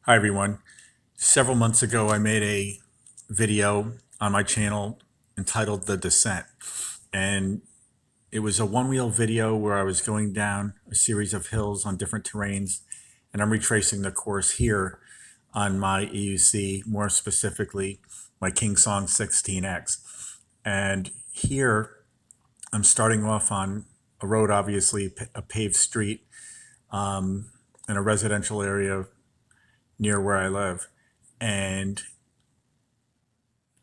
Hi everyone. Several months ago I made a video on my channel entitled The Descent, and it was a one-wheel video where I was going down a series of hills on different terrains, and I'm retracing the course here on my EUC, more specifically my KingSong 16X. And here I'm starting off on a road, obviously a paved street, in a residential area near where I live, and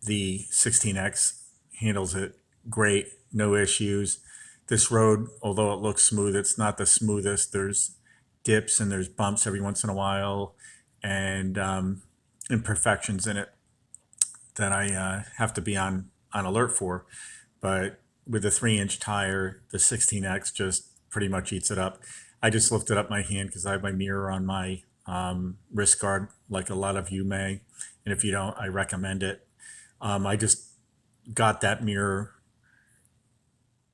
the 16X handles it great, no issues. This road, although it looks smooth, it's not the smoothest. There's dips and there's bumps every once in a while, and imperfections in it that I have to be on alert for. But with a 3-inch tire, the 16X just pretty much eats it up. I just lifted up my hand because I have my mirror on my wrist guard, like a lot of you may. And if you don't, I recommend it. I just got that mirror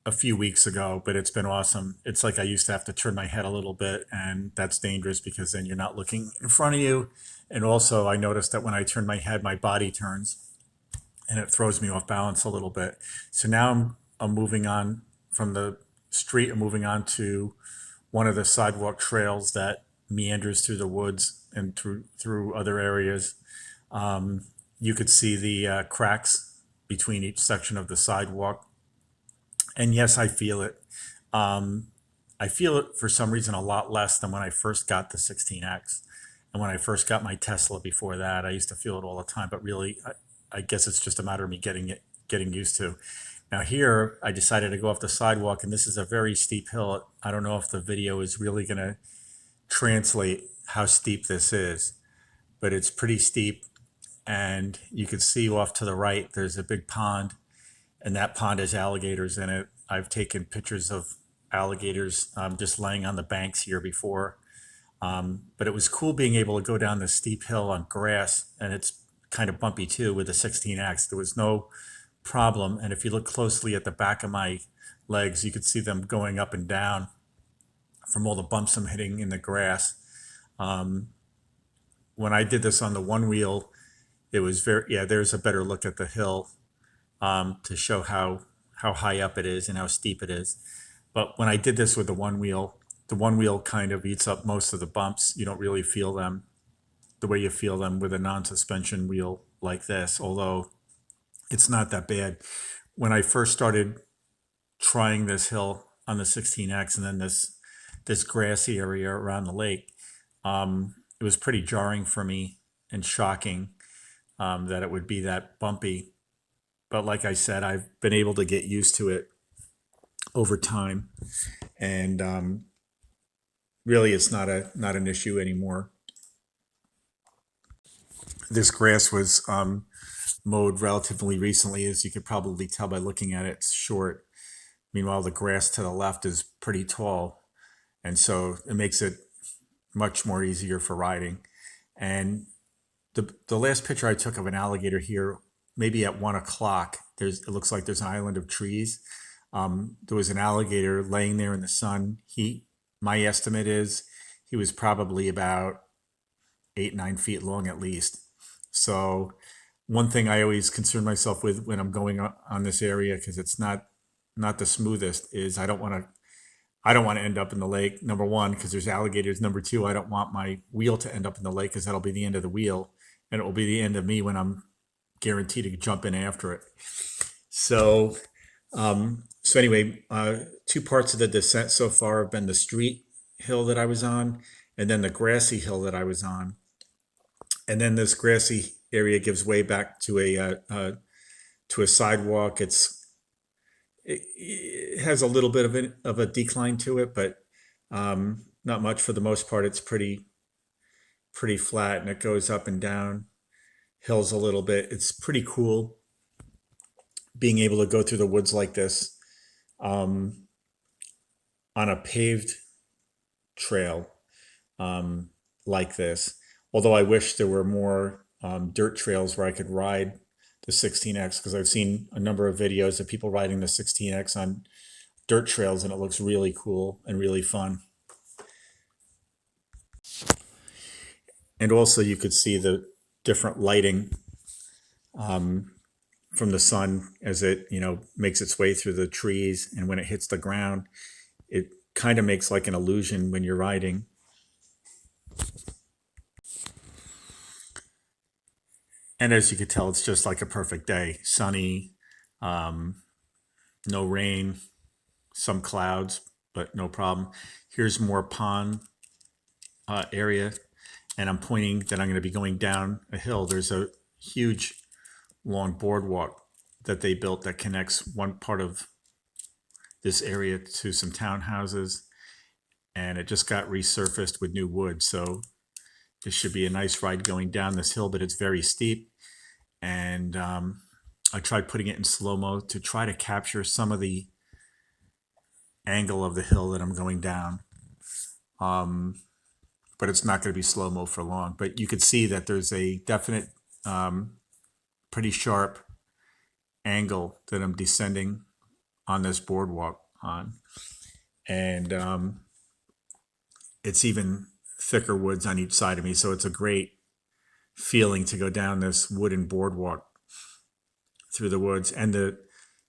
a few weeks ago, but it's been awesome. It's like I used to have to turn my head a little bit, and that's dangerous because then you're not looking in front of you. And also, I noticed that when I turn my head, my body turns, and it throws me off balance a little bit. So now I'm moving on from the street. I'm moving on to one of the sidewalk trails that meanders through the woods and through other areas. You could see the cracks between each section of the sidewalk. And yes, I feel it. I feel it for some reason a lot less than when I first got the 16X. And when I first got my Tesla before that, I used to feel it all the time. But really, I guess it's just a matter of me getting used to. Now here, I decided to go off the sidewalk, and this is a very steep hill. I don't know if the video is really going to translate how steep this is, but it's pretty steep. And you can see off to the right, there's a big pond, and that pond has alligators in it. I've taken pictures of alligators just laying on the banks here before. But it was cool being able to go down this steep hill on grass, and it's kind of bumpy too with the 16X. There was no problem. And if you look closely at the back of my legs, you could see them going up and down from all the bumps I'm hitting in the grass. When I did this on the one wheel, it was there's a better look at the hill to show how high up it is and how steep it is. But when I did this with the one wheel kind of eats up most of the bumps. You don't really feel them the way you feel them with a non-suspension wheel like this, although it's not that bad. When I first started trying this hill on the 16X and then this grassy area around the lake, it was pretty jarring for me and shocking that it would be that bumpy. But like I said, I've been able to get used to it over time, and really, it's not an issue anymore. This grass was mowed relatively recently, as you could probably tell by looking at it. It's short. Meanwhile, the grass to the left is pretty tall, and so it makes it much more easier for riding. And the last picture I took of an alligator here, maybe at 1 o'clock, it looks like there's an island of trees. There was an alligator laying there in the sun. My estimate is he was probably about 8-9 feet long at least. So one thing I always concern myself with when I'm going on this area, because it's not the smoothest, is I don't want to end up in the lake. Number one, because there's alligators. Number two, I don't want my wheel to end up in the lake, because that'll be the end of the wheel, and it will be the end of me when I'm guaranteed to jump in after it. So anyway, 2 parts of the descent so far have been the street hill that I was on, and then the grassy hill that I was on. And then this grassy area gives way back to a sidewalk. It has a little bit of a decline to it, but not much. For the most part, it's pretty flat, and it goes up and down hills a little bit. It's pretty cool being able to go through the woods like this on a paved trail like this. Although I wish there were more dirt trails where I could ride the 16X, because I've seen a number of videos of people riding the 16X on dirt trails, and it looks really cool and really fun. And also you could see the different lighting from the sun as it, makes its way through the trees. And when it hits the ground, it kind of makes like an illusion when you're riding. And as you could tell, it's just like a perfect day. Sunny, no rain, some clouds, but no problem. Here's more pond area, and I'm pointing that I'm going to be going down a hill. There's a huge long boardwalk that they built that connects one part of this area to some townhouses, and it just got resurfaced with new wood. So this should be a nice ride going down this hill, but it's very steep. And I tried putting it in slow-mo to try to capture some of the angle of the hill that I'm going down. But it's not going to be slow-mo for long. But you could see that there's a definite, pretty sharp angle that I'm descending on this boardwalk on. And it's even thicker woods on each side of me. So it's a great feeling to go down this wooden boardwalk through the woods. And the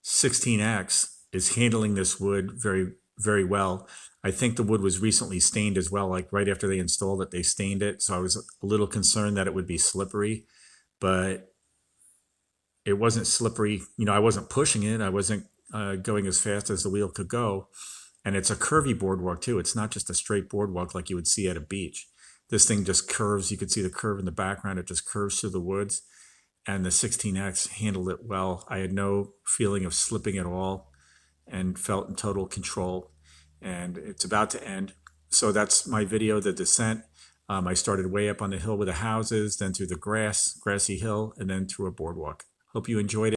16X is handling this wood very, very well. I think the wood was recently stained as well. Like right after they installed it, they stained it. So I was a little concerned that it would be slippery, but it wasn't slippery. I wasn't pushing it. I wasn't going as fast as the wheel could go. And it's a curvy boardwalk too. It's not just a straight boardwalk like you would see at a beach. This thing just curves. You could see the curve in the background. It just curves through the woods. And the 16X handled it well. I had no feeling of slipping at all and felt in total control. And it's about to end. So that's my video, the descent. I started way up on the hill with the houses, then through the grassy hill, and then through a boardwalk. Hope you enjoyed it.